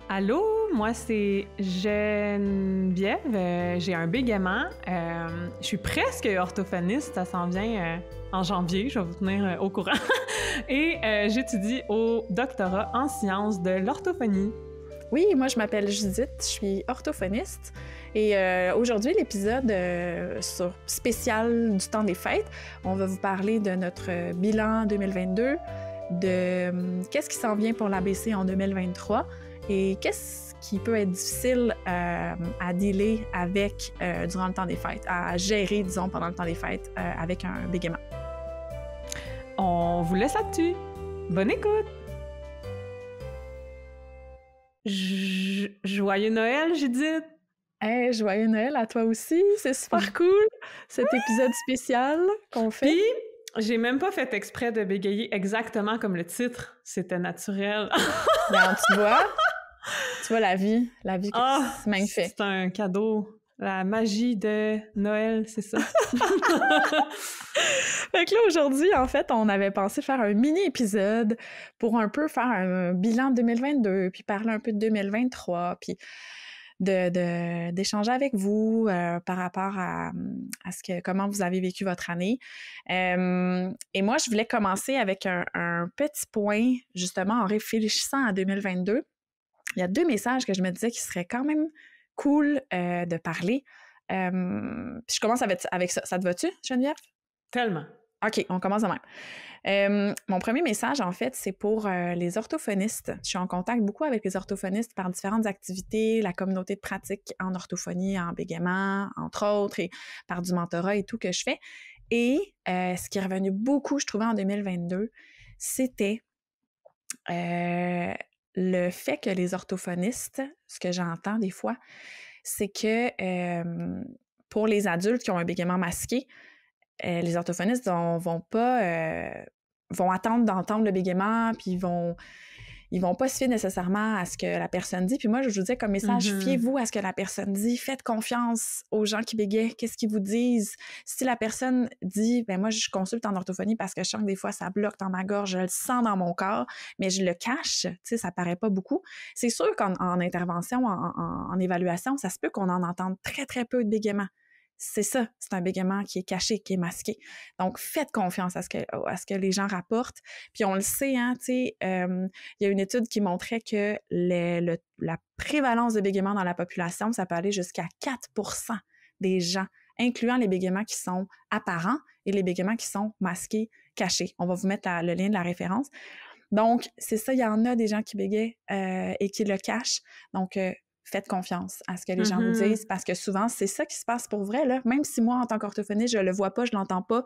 Allô, moi c'est Geneviève, j'ai un bégaiement, je suis presque orthophoniste, ça s'en vient en janvier, je vais vous tenir au courant, et j'étudie au doctorat en sciences de l'orthophonie. Oui, moi je m'appelle Judith, je suis orthophoniste et aujourd'hui l'épisode spécial du temps des fêtes, on va vous parler de notre bilan 2022, de qu'est-ce qui s'en vient pour l'ABC en 2023 et qu'est-ce qui peut être difficile à dealer avec durant le temps des fêtes, à gérer, disons, pendant le temps des fêtes avec un bégaiement. On vous laisse là-dessus. Bonne écoute! Joyeux Noël, Judith! Hey, joyeux Noël à toi aussi, c'est super cool, cet épisode spécial qu'on fait. Puis, j'ai même pas fait exprès de bégayer exactement comme le titre, c'était naturel. Ben, tu vois la vie c'est magnifique. C'est un cadeau, la magie de Noël, c'est ça. Fait que là, aujourd'hui, en fait, on avait pensé faire un mini-épisode pour un peu faire un bilan de 2022, puis parler un peu de 2023, puis d'échanger avec vous par rapport à comment vous avez vécu votre année. Et moi, je voulais commencer avec un petit point, justement, en réfléchissant à 2022. Il y a 2 messages que je me disais qui seraient quand même cool de parler. Puis je commence avec ça. Ça te va-tu, Geneviève? Tellement. OK, on commence de même. Mon premier message, en fait, c'est pour les orthophonistes. Je suis en contact beaucoup avec les orthophonistes par différentes activités, la communauté de pratique en orthophonie, en bégaiement, entre autres, et par du mentorat et tout que je fais. Et ce qui est revenu beaucoup, je trouvais, en 2022, c'était le fait que les orthophonistes, ce que j'entends des fois, c'est que pour les adultes qui ont un bégaiement masqué, les orthophonistes vont attendre d'entendre le bégaiement, puis ils vont pas se fier nécessairement à ce que la personne dit. Puis moi, je vous disais comme message, fiez-vous à ce que la personne dit. Faites confiance aux gens qui bégayent. Qu'est-ce qu'ils vous disent? Si la personne dit, ben moi, je consulte en orthophonie parce que je sens que des fois, ça bloque dans ma gorge, je le sens dans mon corps, mais je le cache, tu sais, ça paraît pas beaucoup. C'est sûr qu'en intervention, en évaluation, ça se peut qu'on en entende très, très peu de bégaiement. C'est ça, c'est un bégaiement qui est caché, qui est masqué. Donc, faites confiance à ce que les gens rapportent. Puis on le sait, hein, tu sais, il y a une étude qui montrait que la prévalence de bégaiement dans la population, ça peut aller jusqu'à 4% des gens, incluant les bégaiements qui sont apparents et les bégaiements qui sont masqués, cachés. On va vous mettre le lien de la référence. Donc, c'est ça, il y en a des gens qui bégayent et qui le cachent. Donc, faites confiance à ce que les gens vous disent, parce que souvent, c'est ça qui se passe pour vrai, là. Même si moi, en tant qu'orthophoniste, je le vois pas, je l'entends pas,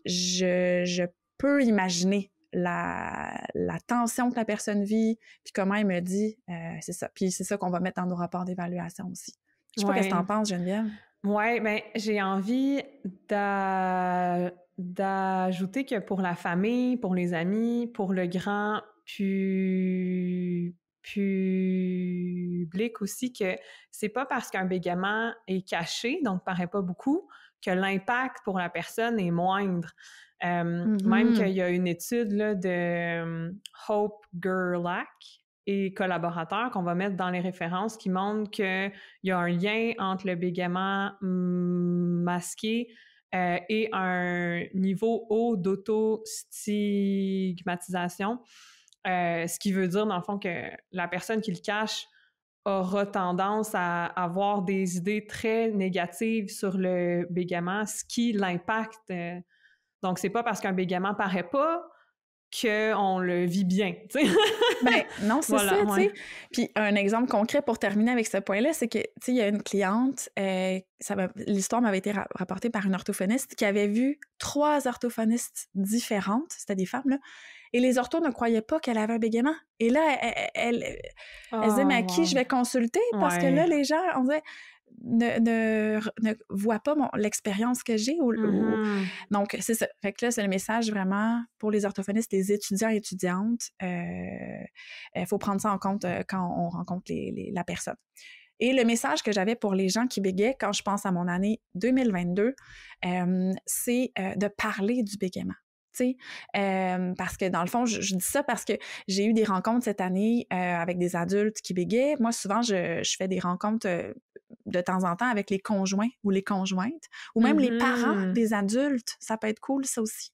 je peux imaginer la tension que la personne vit, puis comment elle me dit, c'est ça. Puis c'est ça qu'on va mettre dans nos rapports d'évaluation aussi. Je sais pas qu'est-ce que t'en penses, Geneviève? Oui, bien, j'ai envie d'ajouter que pour la famille, pour les amis, pour le grand public aussi, que c'est pas parce qu'un bégaiement est caché, donc paraît pas beaucoup, que l'impact pour la personne est moindre. Même qu'il y a une étude là, de Hope Gerlach et collaborateurs qu'on va mettre dans les références qui montrent qu'il y a un lien entre le bégaiement masqué et un niveau haut d'auto-stigmatisation. Ce qui veut dire, dans le fond, que la personne qui le cache aura tendance à avoir des idées très négatives sur le bégaiement, ce qui l'impacte. Donc, c'est pas parce qu'un bégaiement paraît pas qu'on le vit bien, tu sais. Ben non, c'est voilà, ça, tu sais. Puis un exemple concret pour terminer avec ce point-là, c'est que, tu sais, il y a une cliente, l'histoire m'avait été rapportée par une orthophoniste qui avait vu 3 orthophonistes différentes, c'était des femmes, là, et les orthos ne croyaient pas qu'elle avait un bégaiement. Et là, elle disait, mais à qui je vais consulter? Parce que là, les gens, on dirait, ne voient pas l'expérience que j'ai. Donc, c'est ça. Fait que là, c'est le message vraiment pour les orthophonistes, les étudiants et étudiantes. Faut prendre ça en compte quand on rencontre la personne. Et le message que j'avais pour les gens qui bégaient quand je pense à mon année 2022, c'est de parler du bégaiement. tu sais, parce que dans le fond, je dis ça parce que j'ai eu des rencontres cette année avec des adultes qui bégaient. Moi, souvent, je fais des rencontres de temps en temps avec les conjoints ou les conjointes, ou même les parents des adultes. Ça peut être cool, ça aussi.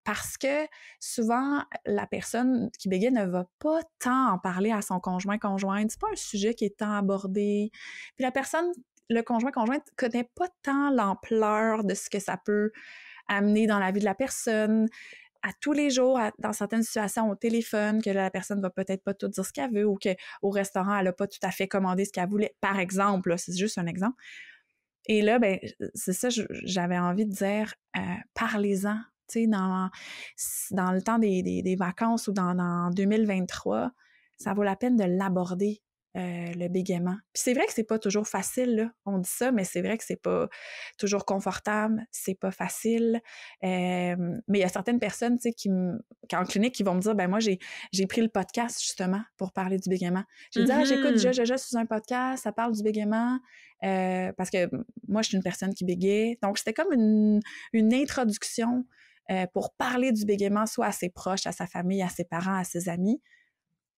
Parce que souvent, la personne qui bégaye ne va pas tant en parler à son conjointe. C'est pas un sujet qui est tant abordé. Puis le conjointe connaît pas tant l'ampleur de ce que ça peut amener dans la vie de la personne à tous les jours, dans certaines situations au téléphone, que la personne va peut-être pas tout dire ce qu'elle veut ou qu'au restaurant, elle a pas tout à fait commandé ce qu'elle voulait. Par exemple, là, c'est juste un exemple. Et là, ben, c'est ça, j'avais envie de dire, parlez-en. Tu sais, dans le temps des vacances ou dans 2023, ça vaut la peine de l'aborder, le bégaiement. Puis c'est vrai que c'est pas toujours facile, là. On dit ça, mais c'est vrai que c'est pas toujours confortable, c'est pas facile. Mais il y a certaines personnes, tu sais, en clinique, qui vont me dire, ben moi, j'ai pris le podcast, justement, pour parler du bégaiement. J'ai dit, j'écoute Jaja sur un podcast, ça parle du bégaiement. Parce que moi, je suis une personne qui bégaye. Donc, c'était comme une introduction pour parler du bégaiement, soit à ses proches, à sa famille, à ses parents, à ses amis,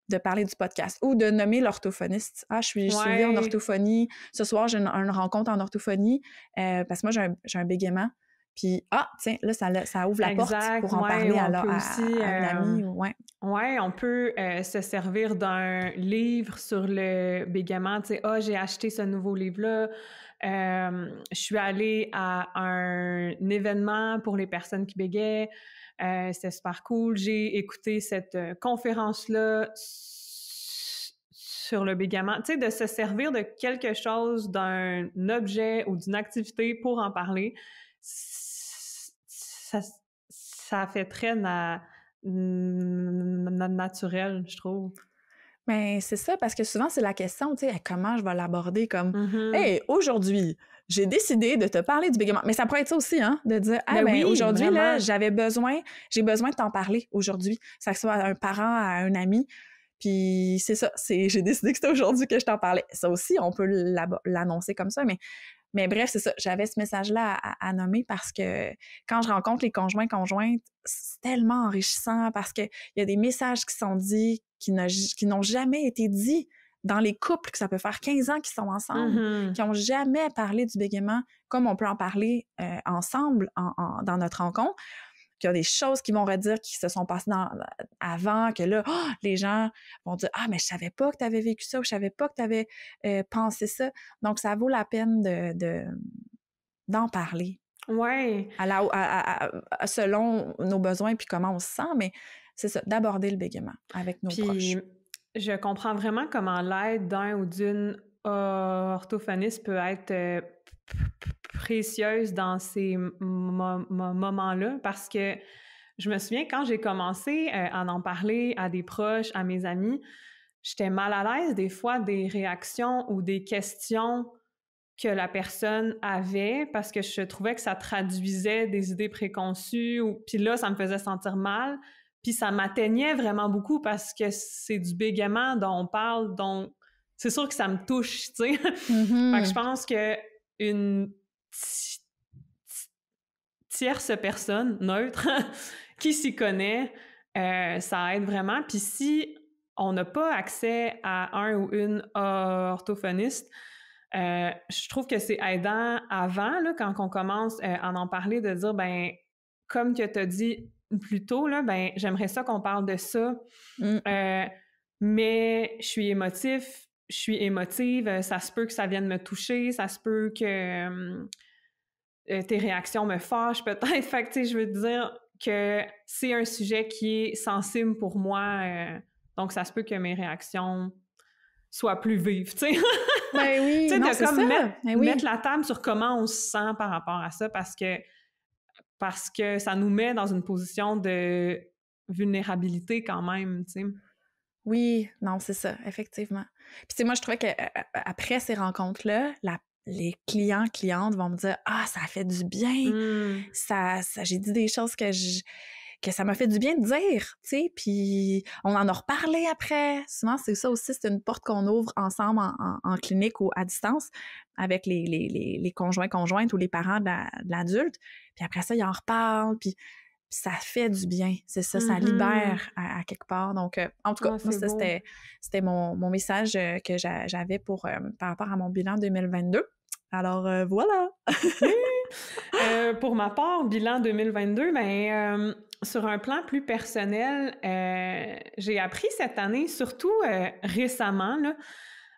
de parler du podcast ou de nommer l'orthophoniste. Je suis suivie en orthophonie. Ce soir, j'ai une rencontre en orthophonie parce que moi, j'ai un bégaiement. Puis, tiens, là, ça ouvre la porte pour en parler à une amie. Oui, on peut se servir d'un livre sur le bégaiement. Tu sais, j'ai acheté ce nouveau livre-là. Je suis allée à un événement pour les personnes qui bégaient. C'était super cool. J'ai écouté cette conférence-là sur le bégaiement. Tu sais, de se servir de quelque chose, d'un objet ou d'une activité pour en parler, ça fait très naturel, je trouve. Mais c'est ça, parce que souvent, c'est la question, tu sais, comment je vais l'aborder comme « Hey, aujourd'hui, j'ai décidé de te parler du bégaiement. » Mais ça pourrait être ça aussi, hein, de dire « Ah, ben aujourd'hui, là, j'ai besoin de t'en parler aujourd'hui. » Ça soit à un parent, à un ami. Puis c'est ça, j'ai décidé que c'était aujourd'hui que je t'en parlais. Ça aussi, on peut l'annoncer comme ça, mais bref, c'est ça. J'avais ce message-là à nommer parce que quand je rencontre les conjointes, c'est tellement enrichissant parce qu'il y a des messages qui sont dits qui n'ont jamais été dits dans les couples, que ça peut faire 15 ans qu'ils sont ensemble, qui n'ont jamais parlé du bégaiement comme on peut en parler ensemble dans notre rencontre. Qu'il y a des choses qui vont redire qui se sont passées avant, que là, les gens vont dire « Ah, mais je savais pas que tu avais vécu ça ou je savais pas que tu avais pensé ça. » Donc, ça vaut la peine d'en parler. Oui. Selon nos besoins puis comment on se sent, mais c'est ça, d'aborder le bégaiement avec nos proches. Je comprends vraiment comment l'aide d'un ou d'une orthophoniste peut être précieuse dans ces moments-là, parce que je me souviens quand j'ai commencé à en parler à des proches, à mes amis, j'étais mal à l'aise des fois des réactions ou des questions que la personne avait parce que je trouvais que ça traduisait des idées préconçues, puis là, ça me faisait sentir mal, puis ça m'atteignait vraiment beaucoup parce que c'est du bégaiement dont on parle, donc c'est sûr que ça me touche, tu sais. Fait que je pense que une tierce personne neutre qui s'y connaît, ça aide vraiment. Puis si on n'a pas accès à un ou une orthophoniste, je trouve que c'est aidant avant, là, quand on commence à en parler, de dire, ben, comme que tu as dit plus tôt, là, ben, j'aimerais ça qu'on parle de ça, mais je suis émotive, ça se peut que ça vienne me toucher, ça se peut que tes réactions me fâchent peut-être. Fait que, tu sais, je veux dire que c'est un sujet qui est sensible pour moi, donc ça se peut que mes réactions soient plus vives, tu sais. Ben oui, tu sais, non, de c'est comme ça. mettre la table sur comment on se sent par rapport à ça, parce que ça nous met dans une position de vulnérabilité quand même, tu sais. Oui, non, c'est ça, effectivement. Puis tu sais, moi, je trouvais qu'après ces rencontres-là, les clientes vont me dire « Ah, ça a fait du bien! Ça, j'ai dit des choses que ça m'a fait du bien de dire, tu sais, puis on en a reparlé après. » Souvent, c'est ça aussi, c'est une porte qu'on ouvre ensemble en clinique ou à distance avec les conjointes ou les parents de l'adulte. Puis après ça, ils en reparlent, puis ça fait du bien. C'est ça, ça libère à quelque part. Donc, en tout cas, moi, ça, c'était mon message que j'avais par rapport à mon bilan 2022. Alors, voilà! Pour ma part, bilan 2022, ben, sur un plan plus personnel, j'ai appris cette année, surtout récemment, là,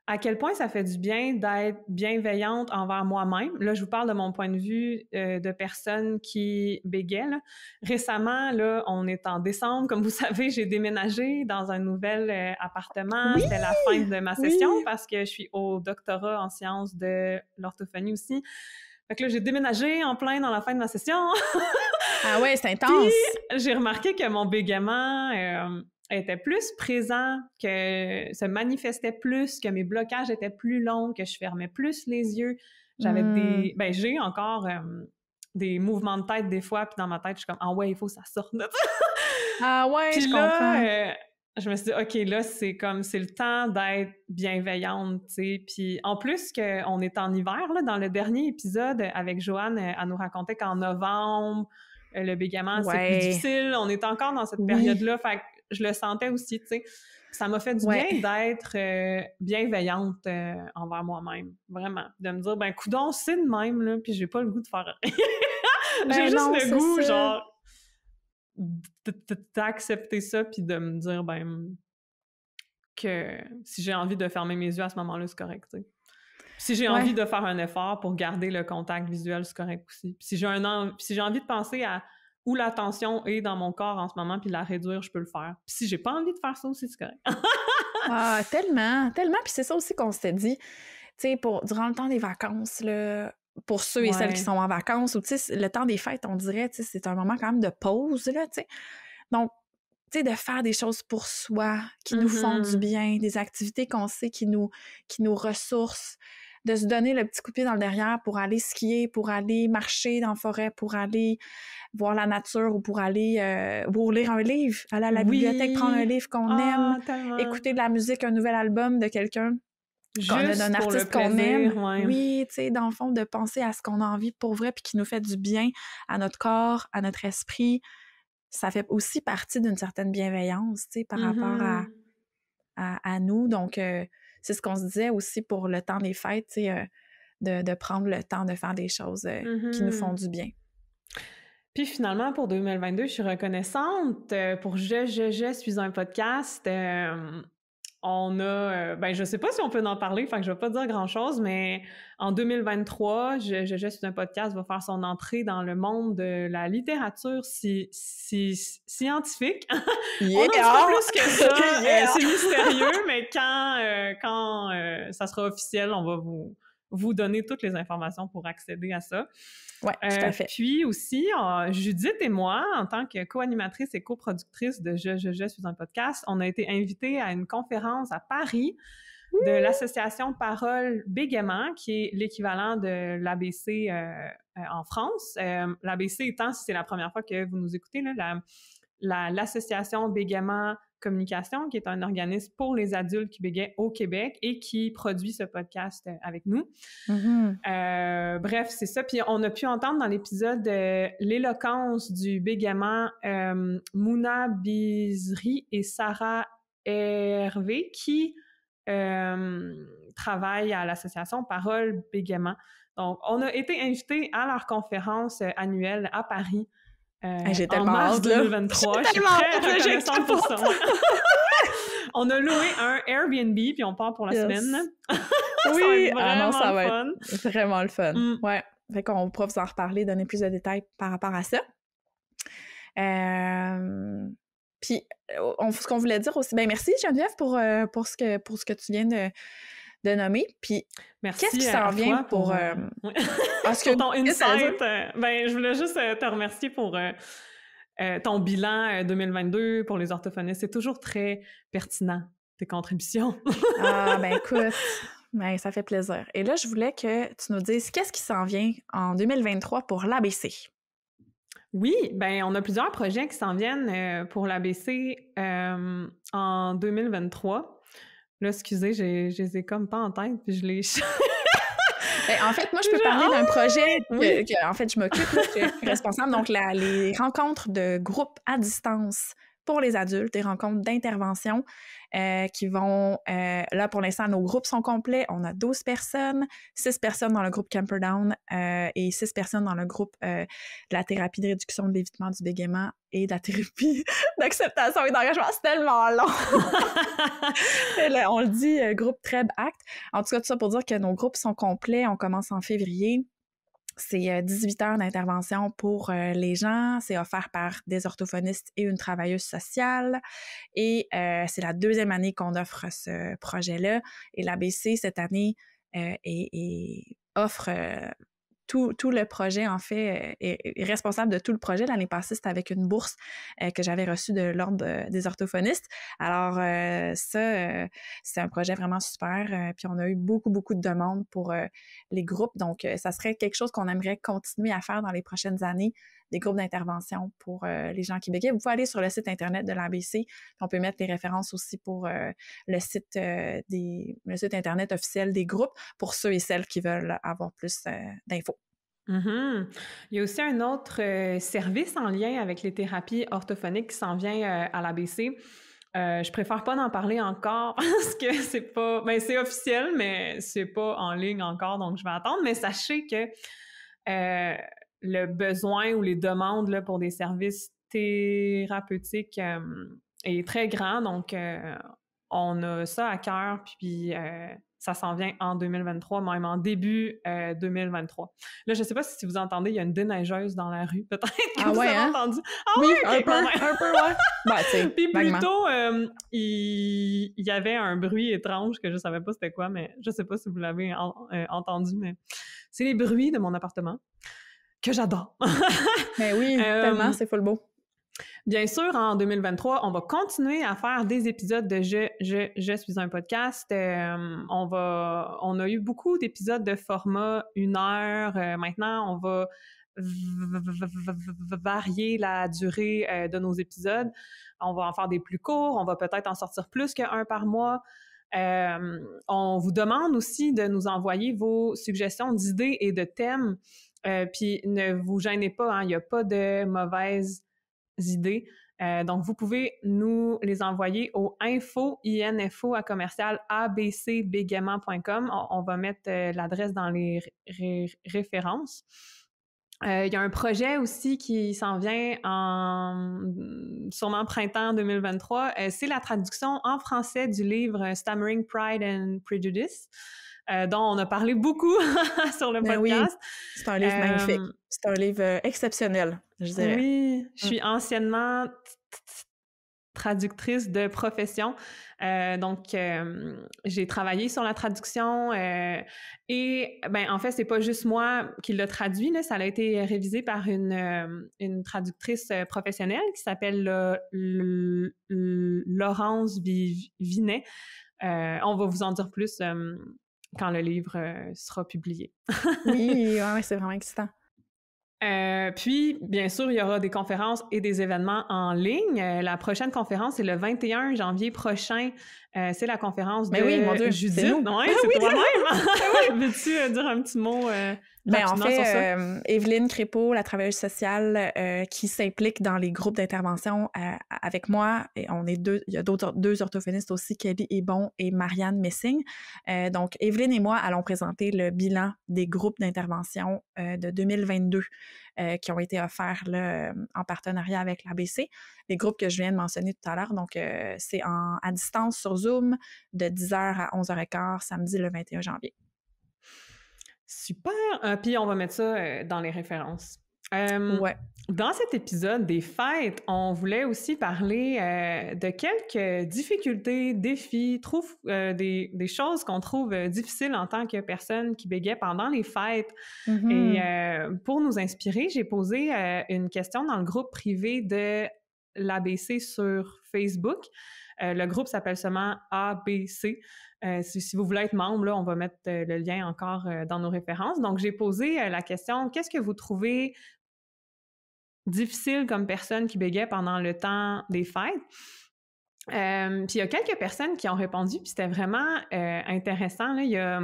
à quel point ça fait du bien d'être bienveillante envers moi-même. Là, je vous parle de mon point de vue de personne qui bégait. Là. Récemment, là, on est en décembre. Comme vous savez, j'ai déménagé dans un nouvel appartement. Oui! C'était la fin de ma session parce que je suis au doctorat en sciences de l'orthophonie aussi. Fait que là, j'ai déménagé en plein dans la fin de ma session. Ah ouais, c'est intense! Puis, j'ai remarqué que mon bégaiement était plus présent, que se manifestait plus, que mes blocages étaient plus longs, que je fermais plus les yeux. J'avais j'ai encore des mouvements de tête des fois, puis dans ma tête, je suis comme « Ah ouais, il faut que ça sorte de ça! » Ah ouais, puis je là, comprends. Je me suis dit « OK, là, c'est le temps d'être bienveillante, tu sais. » Puis en plus qu'on est en hiver, là, dans le dernier épisode avec Joanne, elle nous racontait qu'en novembre, le bégaiement, c'est plus difficile. On est encore dans cette période-là, fait que je le sentais aussi, tu sais. Ça m'a fait du bien d'être bienveillante envers moi-même, vraiment. De me dire, ben coudonc, c'est de même, là, puis j'ai pas le goût de faire rien. J'ai juste le goût, genre, d'accepter ça, puis de me dire, ben, que si j'ai envie de fermer mes yeux à ce moment-là, c'est correct, tu sais. Si j'ai envie de faire un effort pour garder le contact visuel, c'est correct aussi. Puis si j'ai envie de penser à où la tension est dans mon corps en ce moment, puis la réduire, je peux le faire. Puis si j'ai pas envie de faire ça aussi, c'est correct. Ah, tellement, tellement. Puis c'est ça aussi qu'on s'était dit, tu sais, durant le temps des vacances, là, pour ceux et celles qui sont en vacances, ou tu sais, le temps des fêtes, on dirait, tu sais, c'est un moment quand même de pause, là, tu sais. Donc, tu sais, de faire des choses pour soi, qui nous font du bien, des activités qu'on sait qui nous ressourcent, de se donner le petit coup de pied dans le derrière pour aller skier, pour aller marcher dans la forêt, pour aller voir la nature ou pour aller pour lire un livre, aller à la bibliothèque, prendre un livre qu'on aime, tellement. écouter de la musique, un nouvel album de quelqu'un, d'un artiste qu'on aime. Oui, tu sais, dans le fond, de penser à ce qu'on a envie pour vrai puis qui nous fait du bien à notre corps, à notre esprit. Ça fait aussi partie d'une certaine bienveillance, tu sais, par rapport à nous. Donc, c'est ce qu'on se disait aussi pour le temps des fêtes, tu sais, de prendre le temps de faire des choses qui nous font du bien. Puis finalement, pour 2022, je suis reconnaissante pour Je suis un podcast. On a, je sais pas si on peut en parler, fait que je vais pas dire grand-chose, mais en 2023, Je suis un podcast va faire son entrée dans le monde de la littérature scientifique. On n'en dit pas plus que ça, c'est mystérieux, mais quand ça sera officiel, on va vous donner toutes les informations pour accéder à ça. Oui, tout à fait. Puis aussi, Judith et moi, en tant que co-animatrice et coproductrice de Je suis un podcast, on a été invités à une conférence à Paris de l'association Parole Bégaiement, qui est l'équivalent de l'ABC en France. L'ABC étant, si c'est la première fois que vous nous écoutez, là, l'association Bégaiement Communication, qui est un organisme pour les adultes qui bégayent au Québec et qui produit ce podcast avec nous. Bref, c'est ça. Puis on a pu entendre dans l'épisode l'éloquence du bégaiement Mouna Bizri et Sarah Hervé qui travaillent à l'association Parole Bégaiement. Donc, on a été invités à leur conférence annuelle à Paris j'ai en mars 2023. Je suis très reconnaissante pour ça. On a loué un Airbnb, puis on part pour la semaine. Oui, ça va être vraiment le fun. Ouais, fait qu'on pourra vous en reparler, donner plus de détails par rapport à ça. Puis, ce qu'on voulait dire aussi, merci Geneviève pour ce que tu viens de nommer. Puis, qu'est-ce qui s'en vient pour ton insight? Je voulais juste te remercier pour ton bilan 2022 pour les orthophonistes. C'est toujours très pertinent, tes contributions. Écoute, ça fait plaisir. Et là, je voulais que tu nous dises qu'est-ce qui s'en vient en 2023 pour l'ABC? Oui, on a plusieurs projets qui s'en viennent pour l'ABC en 2023. Là, excusez, je les ai comme pas en tête, puis je les... En fait, moi, je peux parler d'un projet que en fait, je m'occupe, là, je suis responsable. Donc, les rencontres de groupe à distance pour les adultes, des rencontres d'intervention qui vont... là, pour l'instant, nos groupes sont complets. On a 12 personnes, 6 personnes dans le groupe Camperdown et 6 personnes dans le groupe de la thérapie de réduction de l'évitement du bégaiement et de la thérapie d'acceptation et d'engagement. C'est tellement long! Là, on le dit, groupe TREB Act. En tout cas, tout ça pour dire que nos groupes sont complets. On commence en février. C'est 18 heures d'intervention pour les gens. C'est offert par des orthophonistes et une travailleuse sociale. Et c'est la 2e année qu'on offre ce projet-là. Et l'ABC, cette année, offre... Tout le projet, en fait, est responsable de tout le projet. L'année passée, c'était avec une bourse que j'avais reçue de l'Ordre des orthophonistes. Alors, c'est un projet vraiment super. Puis, on a eu beaucoup, beaucoup de demandes pour les groupes. Donc, ça serait quelque chose qu'on aimerait continuer à faire dans les prochaines années, des groupes d'intervention pour les gens qui bégayent. Vous pouvez aller sur le site Internet de l'ABC. On peut mettre les références aussi pour le site Internet officiel des groupes pour ceux et celles qui veulent avoir plus d'infos. Mm-hmm. Il y a aussi un autre service en lien avec les thérapies orthophoniques qui s'en vient à l'ABC. Je préfère pas d'en parler encore parce que c'est pas... Ben, c'est officiel, mais c'est pas en ligne encore, donc je vais attendre. Mais sachez que le besoin ou les demandes là, pour des services thérapeutiques est très grand. Donc, on a ça à cœur, puis ça s'en vient en 2023, même en début 2023. Là, je sais pas si vous entendez, il y a une déneigeuse dans la rue. Peut-être que vous avez entendu. Ah oui, un peu, ouais. Ben, puis plus tôt, il y avait un bruit étrange que je savais pas c'était quoi, mais je sais pas si vous l'avez entendu, mais c'est les bruits de mon appartement que j'adore. Mais oui, tellement, c'est full beau. Bien sûr, en 2023, on va continuer à faire des épisodes de Je suis un podcast. On a eu beaucoup d'épisodes de format 1 heure. Maintenant, on va varier la durée de nos épisodes. On va en faire des plus courts. On va peut-être en sortir plus qu'un par mois. On vous demande aussi de nous envoyer vos suggestions d'idées et de thèmes. Puis ne vous gênez pas, hein, il n'y a pas de mauvaises idées. Donc, vous pouvez nous les envoyer au info@abcbégaiement.com. On va mettre l'adresse dans les références. Il y a un projet aussi qui s'en vient sûrement printemps 2023. C'est la traduction en français du livre Stammering Pride and Prejudice, dont on a parlé beaucoup sur le podcast. Oui, c'est un livre magnifique. C'est un livre exceptionnel, je dirais. Oui, je suis anciennement traductrice de profession. Donc, j'ai travaillé sur la traduction et, en fait, c'est pas juste moi qui l'a traduit, là, ça a été révisé par une traductrice professionnelle qui s'appelle Laurence Vinet. On va vous en dire plus quand le livre sera publié. Oui, ouais, c'est vraiment excitant. Puis, bien sûr, il y aura des conférences et des événements en ligne. La prochaine conférence, c'est le 21 janvier prochain. C'est la conférence de Judith. C'est toi-même! Veux-tu dire un petit mot en fait, sur ça? Evelyne Crépeau, la travailleuse sociale qui s'implique dans les groupes d'intervention avec moi, et il y a deux orthophonistes aussi, Kelly Ebon et Marianne Messing. Donc, Evelyne et moi allons présenter le bilan des groupes d'intervention de 2022 qui ont été offerts là, en partenariat avec l'ABC. Les groupes que je viens de mentionner tout à l'heure. Donc, c'est à distance sur Zoom de 10h à 11h15, samedi le 21 janvier. Super! Puis on va mettre ça dans les références. Ouais. Dans cet épisode des fêtes, on voulait aussi parler de quelques difficultés, défis, des choses qu'on trouve difficiles en tant que personne qui bégait pendant les fêtes. Et pour nous inspirer, j'ai posé une question dans le groupe privé de l'ABC sur Facebook. Le groupe s'appelle seulement ABC. Si vous voulez être membre, là, on va mettre le lien encore dans nos références. Donc, j'ai posé la question, qu'est-ce que vous trouvez difficile comme personne qui bégait pendant le temps des fêtes? Puis il y a quelques personnes qui ont répondu, puis c'était vraiment intéressant. Là. Il y a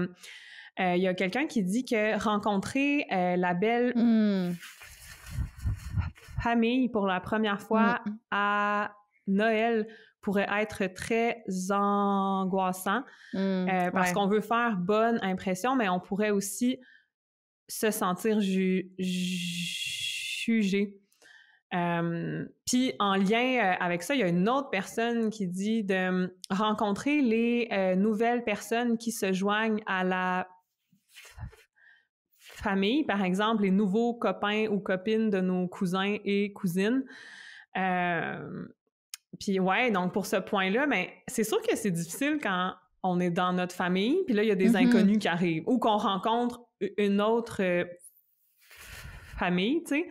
Il y a quelqu'un qui dit que rencontrer la belle famille pour la première fois à Noël pourrait être très angoissant parce qu'on veut faire bonne impression, mais on pourrait aussi se sentir jugé. Puis en lien avec ça, il y a une autre personne qui dit de rencontrer les nouvelles personnes qui se joignent à la famille, par exemple, les nouveaux copains ou copines de nos cousins et cousines. Puis ouais, donc pour ce point-là, mais c'est sûr que c'est difficile quand on est dans notre famille, puis là, il y a des inconnus qui arrivent, ou qu'on rencontre une autre famille, tu sais.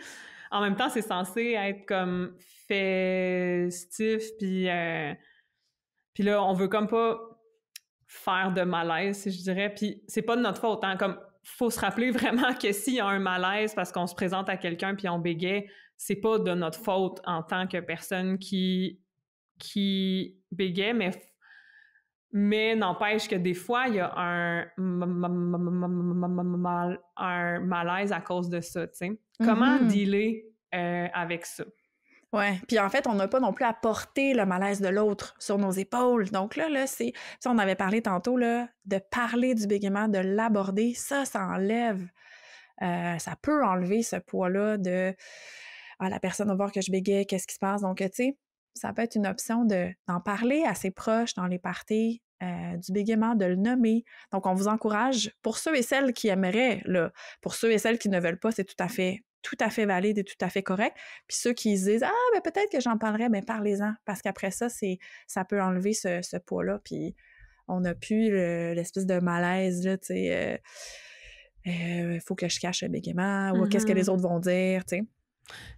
En même temps, c'est censé être comme festif, puis là, on veut comme pas faire de malaise, si je dirais, puis c'est pas de notre faute, hein, comme faut se rappeler vraiment que s'il y a un malaise parce qu'on se présente à quelqu'un puis on bégaye, c'est pas de notre faute en tant que personne qui bégaye, mais n'empêche que des fois, il y a un malaise à cause de ça, tu sais. Comment dealer avec ça? Ouais, puis en fait, on n'a pas non plus à porter le malaise de l'autre sur nos épaules. Donc là, c'est... Ça, on avait parlé tantôt, là, de parler du bégaiement, de l'aborder, ça enlève. Ça peut enlever ce poids-là de « Ah, la personne va voir que je bégaye, qu'est-ce qui se passe? » Donc, tu sais, ça peut être une option d'en parler à ses proches dans les parties, du bégaiement, de le nommer. Donc, on vous encourage, pour ceux et celles qui aimeraient, là, pour ceux et celles qui ne veulent pas, c'est tout à fait valide et tout à fait correct. Puis ceux qui se disent « Ah, ben peut-être que j'en parlerai », ben parlez-en, parce qu'après ça, ça peut enlever ce poids-là, puis on n'a plus l'espèce de malaise, là, tu sais, faut que je cache le bégaiement, ou qu'est-ce que les autres vont dire, tu sais.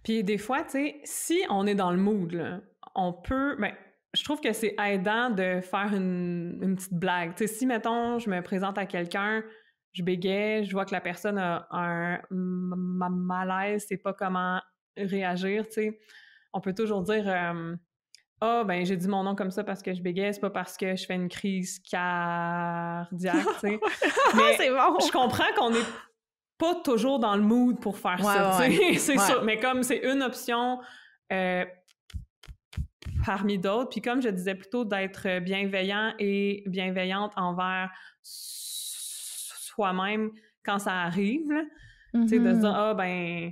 Puis des fois, tu sais, si on est dans le mood, là, on peut... Ben, je trouve que c'est aidant de faire une petite blague. Tu sais, si, mettons, je me présente à quelqu'un, je bégaye, je vois que la personne a un malaise, c'est pas comment réagir, tu sais. On peut toujours dire ah, ben j'ai dit mon nom comme ça parce que je bégaye, c'est pas parce que je fais une crise cardiaque, tu sais. Mais c'est bon! Je comprends qu'on est pas toujours dans le mood pour faire ça, tu sais. C'est sûr. Mais comme c'est une option parmi d'autres, puis comme je disais plutôt, d'être bienveillant et bienveillante envers soi-même quand ça arrive, tu sais, de se dire « Ah, ben,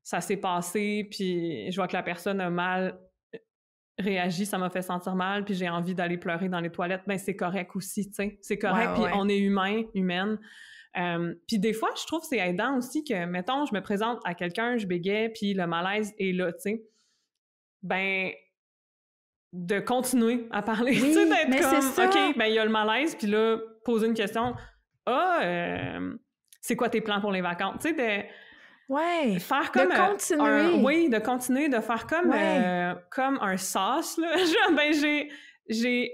ça s'est passé, puis je vois que la personne a mal réagi, ça m'a fait sentir mal, puis j'ai envie d'aller pleurer dans les toilettes. » Ben, c'est correct aussi, tu sais. C'est correct, puis on est humaine. Puis des fois, je trouve que c'est aidant aussi que, mettons, je me présente à quelqu'un, je bégaye, puis le malaise est là, tu sais. Ben, de continuer à parler, tu sais, d'être comme, OK, ben il y a le malaise, puis là, poser une question. Ah, c'est quoi tes plans pour les vacances? Tu sais, de faire comme... de continuer. De continuer, de faire comme, comme un sas, là. Ben, j'ai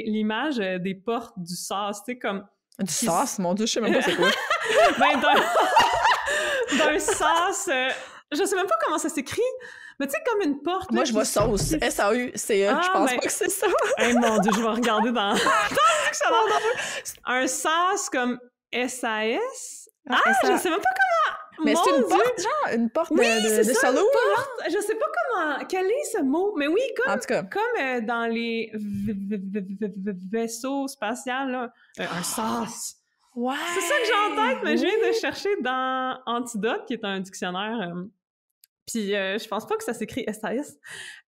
l'image des portes du sas, tu sais, comme... Du sas? Mon Dieu, je sais même pas c'est quoi. Ben, d'un sas... je sais même pas comment ça s'écrit, mais tu sais, comme une porte... Moi, je vois sauce. S-A-U-C-E. Je pense pas que c'est ça. Mon Dieu, je vais regarder dans... Un sas comme S-A-S? Je sais même pas comment... Mais c'est une porte, genre? Une porte de saloon? Je sais pas comment... Quel est ce mot? Mais oui, comme, en tout cas. Comme dans les vaisseaux spatials, là. Un sas. Ouais! C'est ça que j'ai en tête, mais je viens de chercher dans Antidote, qui est un dictionnaire... Puis je pense pas que ça s'écrit S-A-S.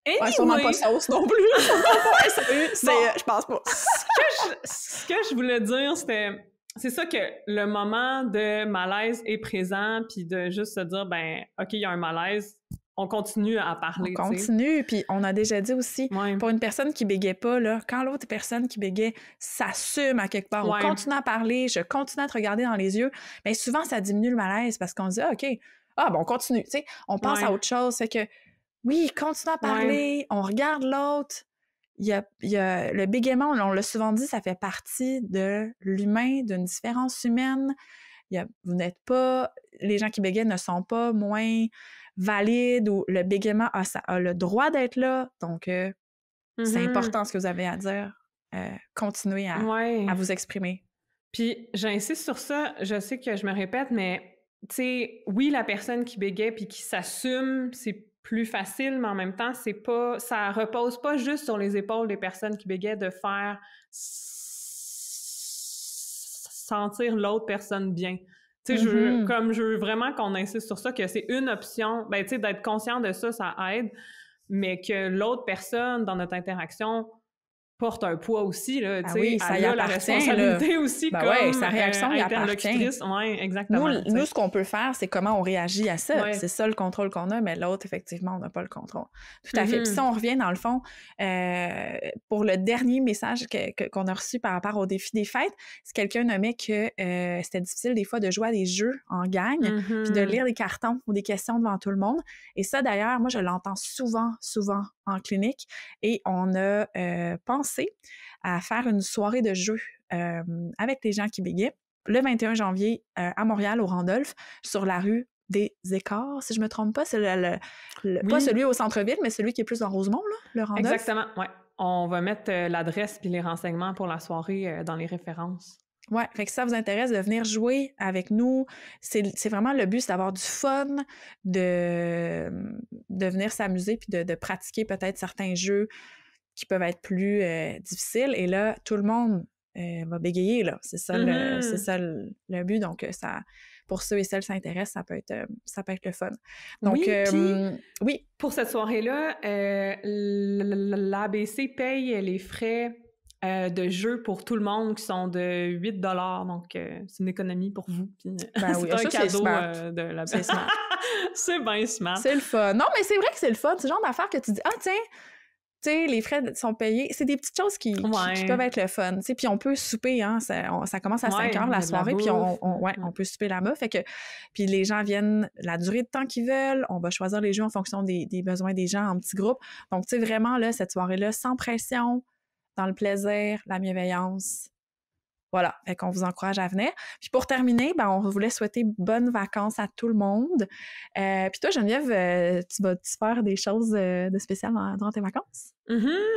Anyway, sûrement pas sauce non plus. Pas S-A-U, je pense pas. Ce que je voulais dire, c'est ça, que le moment de malaise est présent, puis de juste se dire, ben, OK, il y a un malaise, on continue à parler. On continue, puis on a déjà dit aussi, pour une personne qui bégaye pas, là, quand l'autre personne qui bégaye s'assume à quelque part, on continue à parler, je continue à te regarder dans les yeux, bien souvent, ça diminue le malaise parce qu'on se dit, OK, on continue, tu sais, on passe à autre chose, c'est que, oui, continue à parler, on regarde l'autre. Il y a le bégaiement, on l'a souvent dit, ça fait partie de l'humain, d'une différence humaine. Vous n'êtes pas... Les gens qui bégayent ne sont pas moins valides, ou le bégaiement a le droit d'être là. Donc, c'est important ce que vous avez à dire. Continuez à vous exprimer. Puis j'insiste sur ça, je sais que je me répète, mais tu sais, oui, la personne qui bégaye puis qui s'assume, c'est plus facile, mais en même temps, ça repose pas juste sur les épaules des personnes qui bégayent de faire sentir l'autre personne bien. Tu sais, je veux vraiment qu'on insiste sur ça, que c'est une option, ben tu sais, d'être conscient de ça, ça aide, mais que l'autre personne, dans notre interaction, porte un poids aussi, là, tu sais, oui, ça elle a la responsabilité là. aussi ben comme ouais, sa réaction y interlocutrice. Oui, exactement. Nous, ce qu'on peut faire, c'est comment on réagit à ça. Ouais. C'est ça le contrôle qu'on a, mais l'autre, effectivement, on n'a pas le contrôle. Tout à fait. Puis si on revient, dans le fond, pour le dernier message qu'on a reçu par rapport au défi des fêtes, c'est quelqu'un nommait que c'était difficile des fois de jouer à des jeux en gang, puis de lire des cartons ou des questions devant tout le monde. Et ça, d'ailleurs, moi, je l'entends souvent en clinique. Et on a pensé à faire une soirée de jeu avec les gens qui bégaient le 21 janvier à Montréal, au Randolph, sur la rue des Écarts, si je me trompe pas. C'est pas celui au centre-ville, mais celui qui est plus dans Rosemont, là, le Randolph. Exactement, oui. On va mettre l'adresse puis les renseignements pour la soirée dans les références. Ouais, fait que si ça vous intéresse de venir jouer avec nous, c'est vraiment le but, c'est d'avoir du fun, de venir s'amuser puis de pratiquer peut-être certains jeux qui peuvent être plus difficiles. Et là, tout le monde va bégayer, là. C'est ça, c'est ça le but. Donc, ça, pour ceux et celles qui s'intéressent, ça peut être le fun. Donc, oui, pour cette soirée-là, l'ABC paye les frais de jeu pour tout le monde qui sont de 8 $. Donc, c'est une économie pour vous. Puis, oui, c'est un cadeau de la C'est smart. C'est bien smart. C'est le fun. Non, mais c'est vrai que c'est le fun. C'est le genre d'affaire que tu dis, tiens, tu sais, les frais sont payés. C'est des petites choses qui peuvent être le fun. Puis on peut souper, hein, ça commence à 5 heures la soirée, puis on peut souper là-bas. Fait que, puis les gens viennent la durée de temps qu'ils veulent. On va choisir les jeux en fonction des besoins des gens en petits groupes. Donc, tu sais, vraiment, là, cette soirée-là, sans pression, dans le plaisir, la bienveillance. Voilà, fait qu'on vous encourage à venir. Puis pour terminer, on voulait souhaiter bonnes vacances à tout le monde. Puis toi, Geneviève, tu vas-tu faire des choses de spéciales durant tes vacances?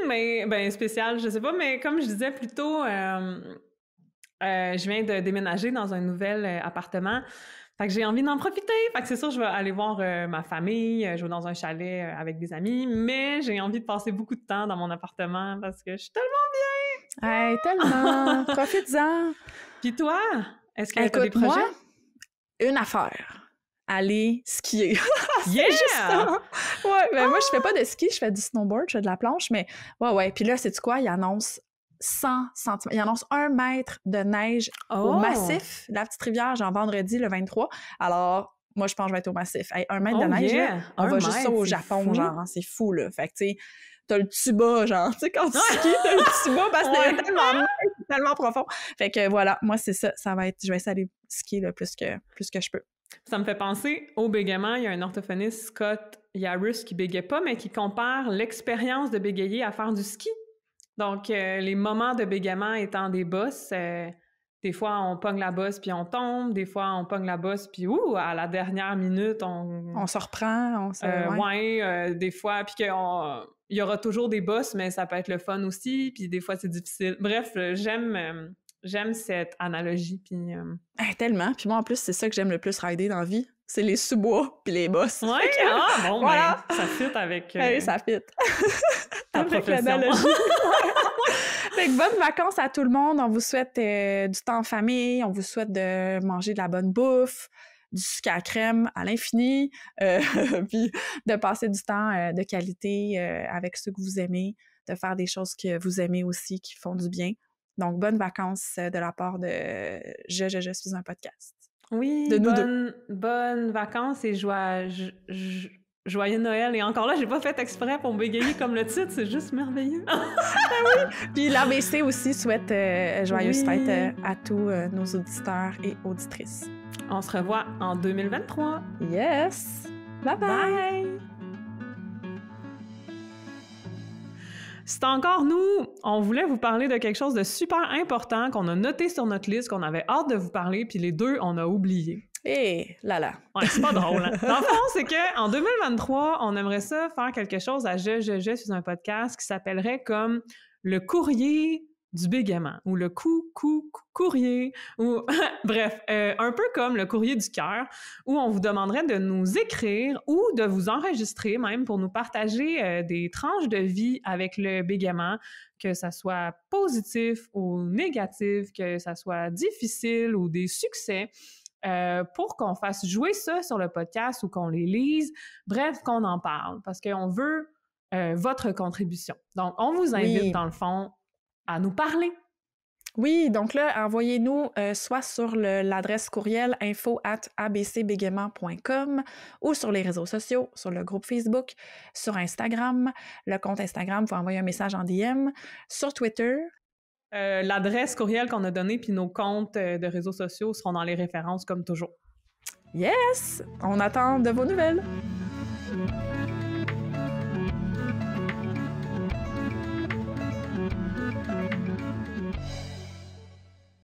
Mais spécial, je sais pas, mais comme je disais plus tôt, je viens de déménager dans un nouvel appartement. Fait que j'ai envie d'en profiter. Fait que c'est sûr, je vais aller voir ma famille, je vais dans un chalet avec des amis, mais j'ai envie de passer beaucoup de temps dans mon appartement parce que je suis tellement bien! Hey, tellement! Profites-en! Puis toi, est-ce que t'as des projets? Moi, une affaire. Aller skier. Yeah! C'est juste ça! Ouais, moi, je fais pas de ski, je fais du snowboard, je fais de la planche, mais ouais. Puis là, sais-tu quoi? Il annonce 100 cm. Il annonce 1 mètre de neige au massif, la petite rivière, genre vendredi, le 23. Alors, moi, je pense que je vais être au massif. Hey, 1 mètre de neige, là, on va juste ça au Japon, genre, c'est fou, là. Fait que, tu sais, t'as le tuba, genre, tu sais, quand tu skis, t'as le tuba parce que c'est tellement neige, c'est tellement profond. Fait que voilà, moi, c'est ça. Ça va être, je vais essayer d'aller skier le plus que je peux. Ça me fait penser au bégaiement. Il y a un orthophoniste, Scott Yarus, qui bégaye pas, mais qui compare l'expérience de bégayer à faire du ski. Donc, les moments de bégaiement étant des bosses, des fois, on pogne la bosse puis on tombe. Des fois, on pogne la bosse puis, à la dernière minute, on se reprend. Des fois, puis il y aura toujours des bosses, mais ça peut être le fun aussi. Puis des fois, c'est difficile. Bref, j'aime cette analogie. Puis, tellement. Puis moi, en plus, c'est ça que j'aime le plus rider dans la vie. C'est les sous-bois puis les bosses. Ouais, bon, voilà. Ça fit avec... ça fit. ta profession. Fait que bonnes vacances à tout le monde. On vous souhaite du temps en famille. On vous souhaite de manger de la bonne bouffe, du sucre à crème à l'infini, puis de passer du temps de qualité avec ceux que vous aimez, de faire des choses que vous aimez aussi, qui font du bien. Donc, bonnes vacances de la part de Je suis un podcast. Oui, de nous bonnes vacances et joyeux Noël. Et encore là, j'ai pas fait exprès pour bégayer comme le titre, c'est juste merveilleux. Oui. Puis l'ABC aussi souhaite joyeuses fêtes à tous nos auditeurs et auditrices. On se revoit en 2023. Yes! Bye bye! C'est encore nous! On voulait vous parler de quelque chose de super important qu'on a noté sur notre liste, qu'on avait hâte de vous parler, puis les deux, on a oublié. Là. Ouais, c'est pas drôle. Hein? Dans le fond, c'est qu'en 2023, on aimerait ça faire quelque chose à Je suis un podcast qui s'appellerait comme le courrier du bégaiement ou le courrier ou bref, un peu comme le courrier du cœur où on vous demanderait de nous écrire ou de vous enregistrer même pour nous partager des tranches de vie avec le bégaiement, que ça soit positif ou négatif, que ça soit difficile ou des succès. Pour qu'on fasse jouer ça sur le podcast ou qu'on les lise, bref, qu'on en parle, parce qu'on veut votre contribution. Donc, on vous invite, dans le fond, à nous parler. Oui, donc là, envoyez-nous soit sur l'adresse courriel info@abcbégaiement.com ou sur les réseaux sociaux, sur le groupe Facebook, sur Instagram, le compte Instagram, vous envoyer un message en DM, sur Twitter. L'adresse courriel qu'on a donnée puis nos comptes de réseaux sociaux seront dans les références comme toujours. Yes! On attend de vos nouvelles!